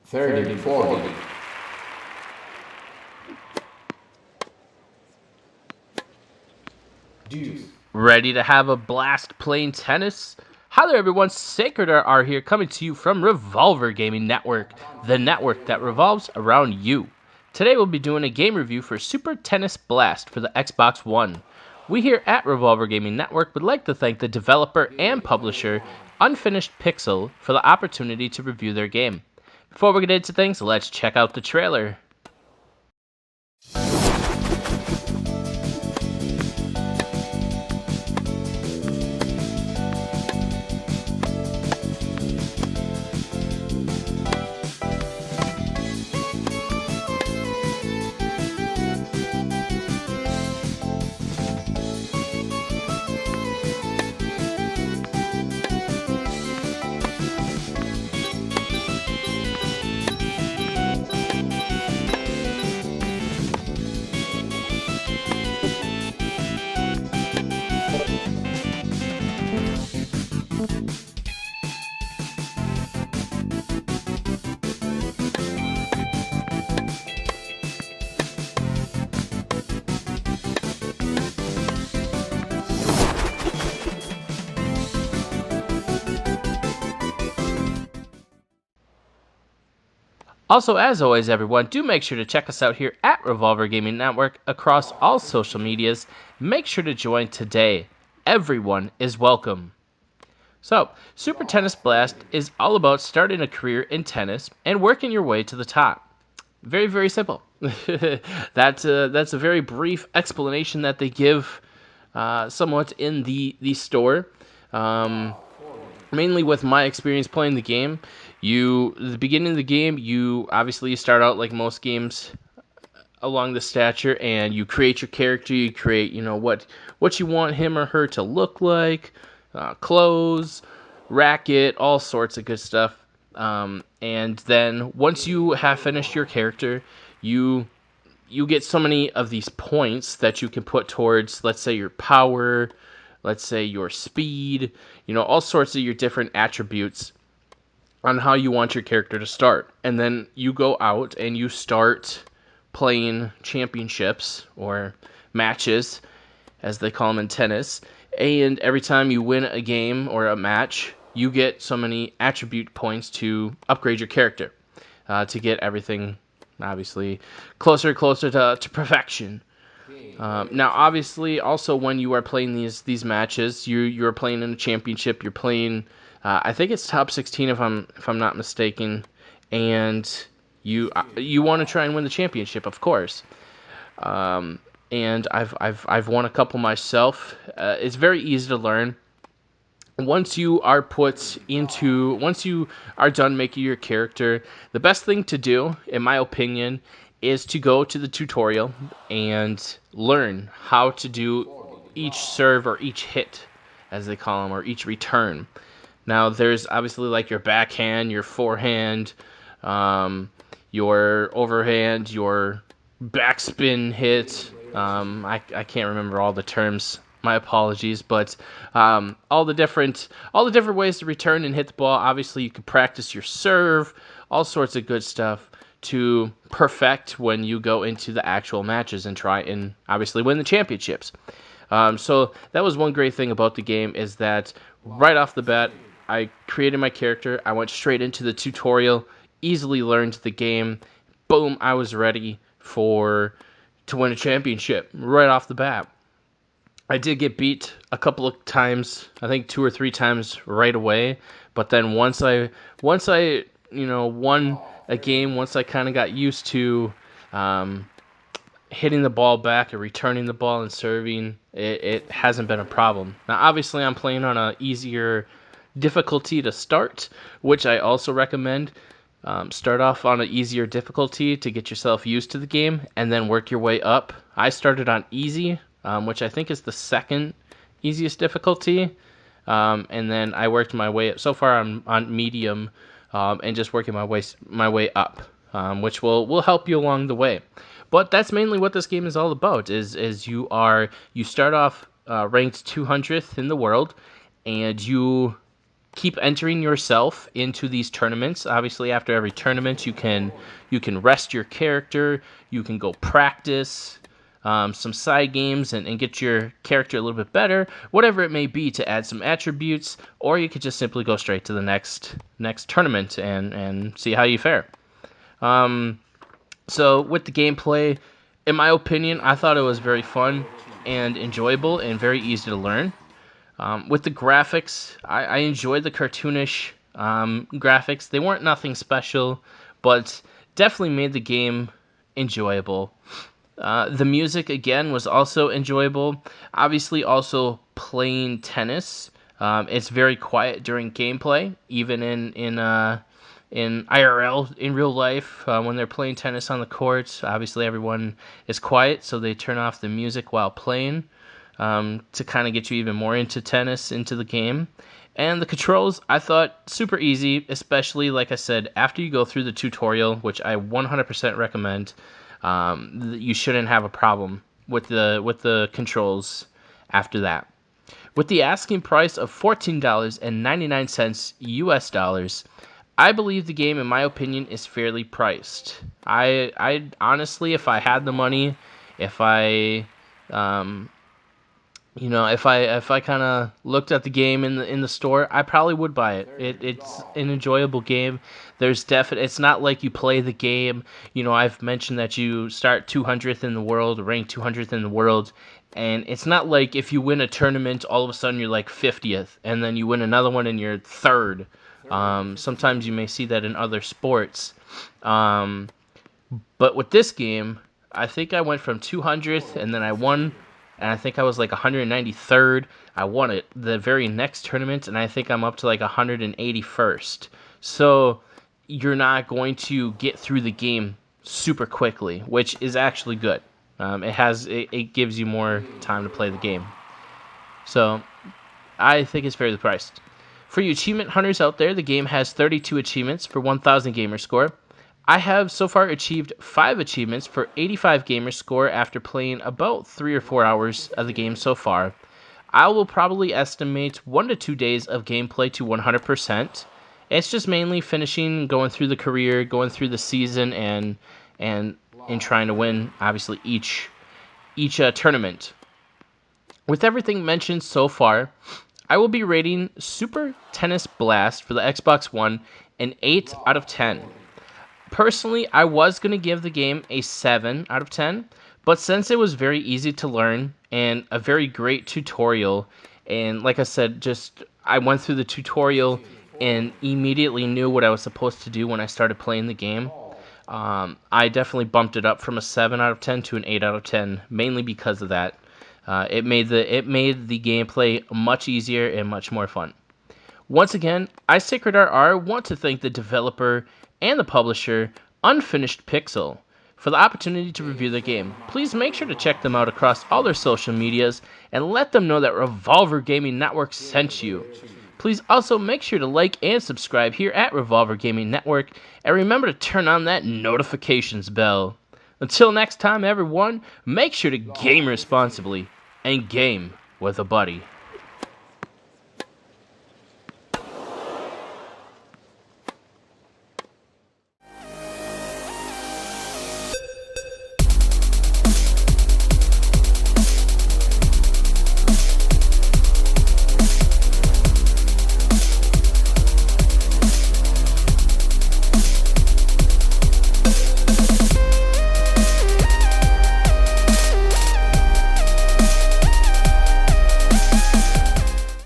30 to 40. Deuce. Ready to have a blast playing tennis? Hi there everyone, Sacred R here, coming to you from Revolver Gaming Network, the network that revolves around you. Today we'll be doing a game review for Super Tennis Blast for the Xbox One. We here at Revolver Gaming Network would like to thank the developer and publisher, Unfinished Pixel, for the opportunity to review their game. Before we get into things, let's check out the trailer. Also, as always, everyone, do make sure to check us out here at Revolver Gaming Network across all social medias. Make sure to join today. Everyone is welcome. So, Super Tennis Blast is all about starting a career in tennis and working your way to the top. Very, very simple. That's a very brief explanation that they give somewhat in the store. Mainly with my experience playing the game, the beginning of the game, you obviously start out like most games along the stature, and you create your character. You create, what you want him or her to look like, clothes, racket, all sorts of good stuff. And then once you have finished your character, you get so many of these points that you can put towards, let's say, your power, let's say your speed, all sorts of your different attributes on how you want your character to start. And then you go out and you start playing championships or matches, as they call them in tennis. And every time you win a game or a match, you get so many attribute points to upgrade your character, to get everything, obviously, closer and closer to perfection. Now, obviously, also when you are playing these matches, you're playing in a championship. You're playing, I think it's top 16 if I'm not mistaken, and you want to try and win the championship, of course. And I've won a couple myself. It's very easy to learn. Once you are done making your character, the best thing to do, in my opinion, is to go to the tutorial and learn how to do each serve or each hit, as they call them, or each return. Now, there's obviously like your backhand, your forehand, your overhand, your backspin hit. I can't remember all the terms. My apologies, but all the different ways to return and hit the ball. Obviously, you can practice your serve, all sorts of good stuff to perfect when you go into the actual matches and try and obviously win the championships. So that was one great thing about the game, is that right off the bat, I created my character. I went straight into the tutorial, easily learned the game. Boom, I was ready to win a championship right off the bat. I did get beat a couple of times, I think 2 or 3 times right away. But then once I won a game, once I kind of got used to hitting the ball back and returning the ball and serving, it hasn't been a problem. Now, obviously, I'm playing on an easier difficulty to start, which I also recommend. Start off on an easier difficulty to get yourself used to the game, and then work your way up. I started on easy, which I think is the second easiest difficulty, and then I worked my way up. So far, I'm on medium, and just working my way up, which will help you along the way. But that's mainly what this game is all about. Is you start off ranked 200th in the world, and you keep entering yourself into these tournaments. Obviously, after every tournament, you can rest your character. You can go practice some side games and get your character a little bit better, whatever it may be, to add some attributes, or you could just simply go straight to the next tournament and see how you fare. So with the gameplay, in my opinion, I thought it was very fun and enjoyable and very easy to learn. With the graphics, I enjoyed the cartoonish graphics. They weren't nothing special, but definitely made the game enjoyable. The music, again, was also enjoyable. Obviously, also playing tennis. It's very quiet during gameplay, even in IRL, in real life, when they're playing tennis on the court. Obviously, everyone is quiet, so they turn off the music while playing to kind of get you even more into tennis, into the game. And the controls, I thought, super easy, especially, like I said, after you go through the tutorial, which I 100% recommend. You shouldn't have a problem with the controls after that. With the asking price of $14.99 US dollars, I believe the game, in my opinion, is fairly priced. I honestly, if I had the money, if I if I kind of looked at the game in the store, I probably would buy it. It's an enjoyable game. It's not like you play the game. I've mentioned that you start 200th in the world, rank 200th in the world, and it's not like if you win a tournament, all of a sudden you're like 50th, and then you win another one and you're third. Sometimes you may see that in other sports. But with this game, I think I went from 200th, and then I won, and I think I was like 193rd. I won it the very next tournament, and I think I'm up to like 181st. So you're not going to get through the game super quickly, which is actually good. It gives you more time to play the game. So I think it's fairly priced. For you achievement hunters out there, the game has 32 achievements for 1,000 gamer score. I have so far achieved 5 achievements for 85 gamer score after playing about 3 or 4 hours of the game so far. I will probably estimate 1 to 2 days of gameplay to 100%. It's just mainly finishing, going through the career, going through the season, and trying to win, obviously, each tournament. With everything mentioned so far, I will be rating Super Tennis Blast for the Xbox One an 8 out of 10. Personally, I was going to give the game a 7 out of 10, but since it was very easy to learn and a very great tutorial, and like I said, I went through the tutorial and immediately knew what I was supposed to do when I started playing the game, I definitely bumped it up from a 7 out of 10 to an 8 out of 10, mainly because of that. It made the gameplay much easier and much more fun. Once again, I, Sacred RR, want to thank the developer and the publisher, Unfinished Pixel, for the opportunity to review the game. Please make sure to check them out across all their social medias and let them know that Revolver Gaming Network sent you. Please also make sure to like and subscribe here at Revolver Gaming Network, and remember to turn on that notifications bell. Until next time, everyone, make sure to game responsibly and game with a buddy.